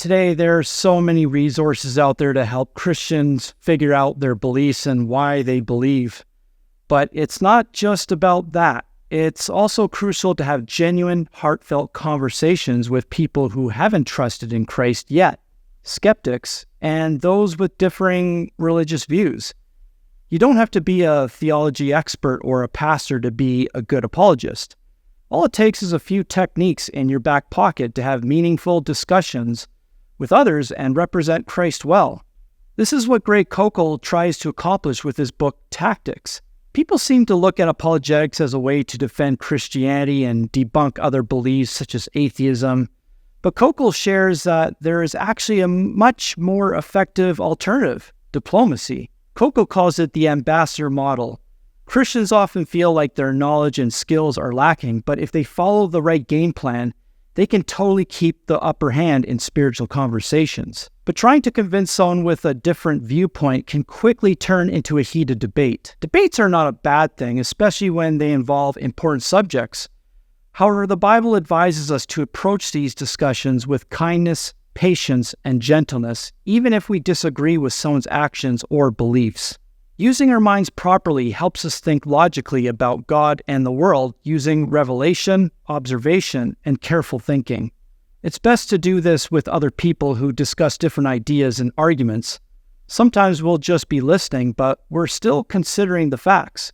Today, there are so many resources out there to help Christians figure out their beliefs and why they believe. But it's not just about that. It's also crucial to have genuine, heartfelt conversations with people who haven't trusted in Christ yet, skeptics, and those with differing religious views. You don't have to be a theology expert or a pastor to be a good apologist. All it takes is a few techniques in your back pocket to have meaningful discussions with others and represent Christ well. This is what Greg Koukl tries to accomplish with his book, Tactics. People seem to look at apologetics as a way to defend Christianity and debunk other beliefs such as atheism, but Koukl shares that there is actually a much more effective alternative, diplomacy. Koukl calls it the ambassador model. Christians often feel like their knowledge and skills are lacking, but if they follow the right game plan, they can totally keep the upper hand in spiritual conversations. But trying to convince someone with a different viewpoint can quickly turn into a heated debate. Debates are not a bad thing, especially when they involve important subjects. However, the Bible advises us to approach these discussions with kindness, patience, and gentleness, even if we disagree with someone's actions or beliefs. Using our minds properly helps us think logically about God and the world using revelation, observation, and careful thinking. It's best to do this with other people who discuss different ideas and arguments. Sometimes we'll just be listening, but we're still considering the facts,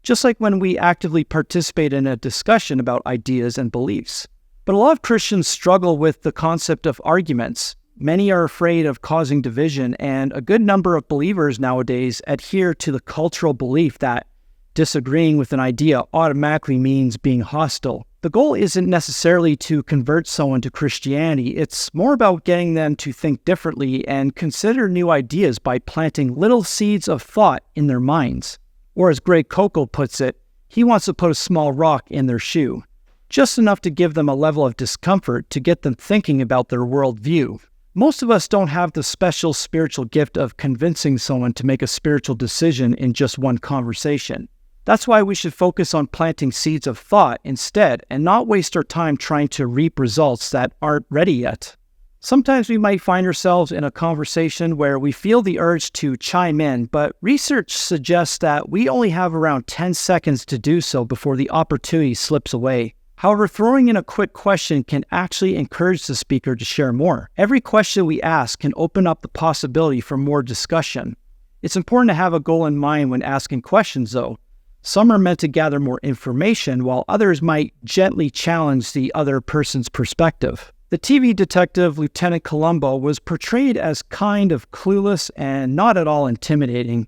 just like when we actively participate in a discussion about ideas and beliefs. But a lot of Christians struggle with the concept of arguments. Many are afraid of causing division, and a good number of believers nowadays adhere to the cultural belief that disagreeing with an idea automatically means being hostile. The goal isn't necessarily to convert someone to Christianity. It's more about getting them to think differently and consider new ideas by planting little seeds of thought in their minds. Or as Greg Koukl puts it, he wants to put a small rock in their shoe, just enough to give them a level of discomfort to get them thinking about their worldview. Most of us don't have the special spiritual gift of convincing someone to make a spiritual decision in just one conversation. That's why we should focus on planting seeds of thought instead and not waste our time trying to reap results that aren't ready yet. Sometimes we might find ourselves in a conversation where we feel the urge to chime in, but research suggests that we only have around 10 seconds to do so before the opportunity slips away. However, throwing in a quick question can actually encourage the speaker to share more. Every question we ask can open up the possibility for more discussion. It's important to have a goal in mind when asking questions, though. Some are meant to gather more information, while others might gently challenge the other person's perspective. The TV detective Lieutenant Columbo was portrayed as kind of clueless and not at all intimidating.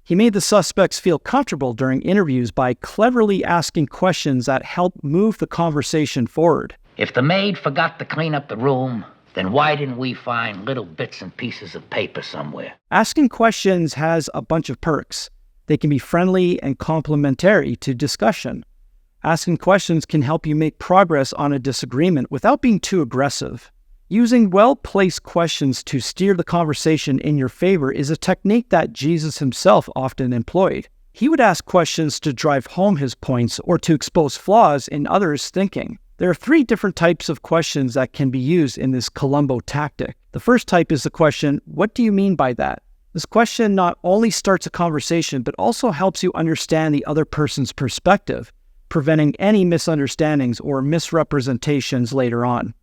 He made the suspects feel comfortable during interviews by cleverly asking questions that helped move the conversation forward. If the maid forgot to clean up the room, then why didn't we find little bits and pieces of paper somewhere? Asking questions has a bunch of perks. They can be friendly and complementary to discussion. Asking questions can help you make progress on a disagreement without being too aggressive. Using well-placed questions to steer the conversation in your favor is a technique that Jesus himself often employed. He would ask questions to drive home his points or to expose flaws in others' thinking. There are 3 different types of questions that can be used in this Columbo tactic. The first type is the question, "What do you mean by that?" This question not only starts a conversation, but also helps you understand the other person's perspective, preventing any misunderstandings or misrepresentations later on.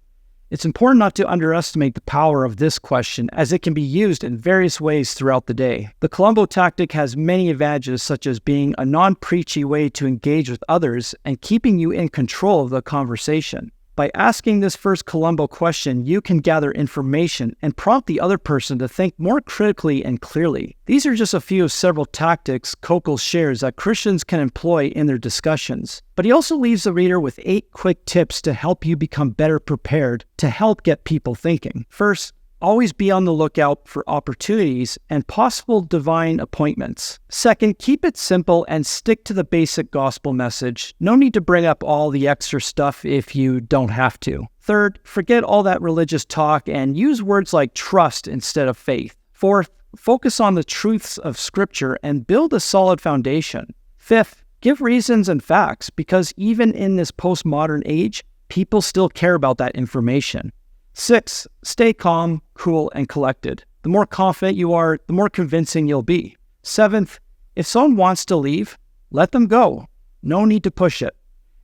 It's important not to underestimate the power of this question, as it can be used in various ways throughout the day. The Columbo tactic has many advantages, such as being a non-preachy way to engage with others and keeping you in control of the conversation. By asking this first Columbo question, you can gather information and prompt the other person to think more critically and clearly. These are just a few of several tactics Koukl shares that Christians can employ in their discussions. But he also leaves the reader with 8 quick tips to help you become better prepared to help get people thinking. First, always be on the lookout for opportunities and possible divine appointments. Second, keep it simple and stick to the basic gospel message. No need to bring up all the extra stuff if you don't have to. Third, forget all that religious talk and use words like trust instead of faith. Fourth, focus on the truths of Scripture and build a solid foundation. Fifth, give reasons and facts, because even in this postmodern age, people still care about that information. 6. Stay calm, cool, and collected. The more confident you are, the more convincing you'll be. 7th, if someone wants to leave, let them go. No need to push it.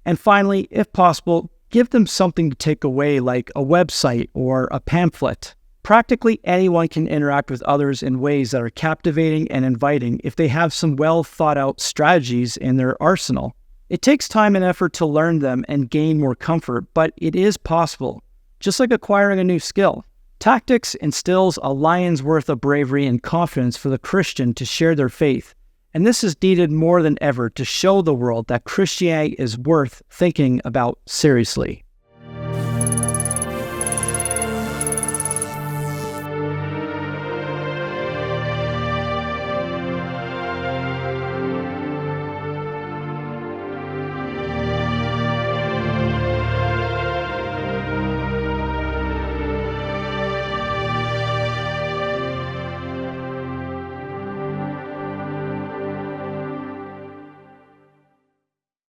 And finally, if possible, give them something to take away, like a website or a pamphlet. Practically anyone can interact with others in ways that are captivating and inviting if they have some well thought out strategies in their arsenal. It takes time and effort to learn them and gain more comfort, but it is possible, just like acquiring a new skill. Tactics instills a lion's worth of bravery and confidence for the Christian to share their faith, and this is needed more than ever to show the world that Christianity is worth thinking about seriously.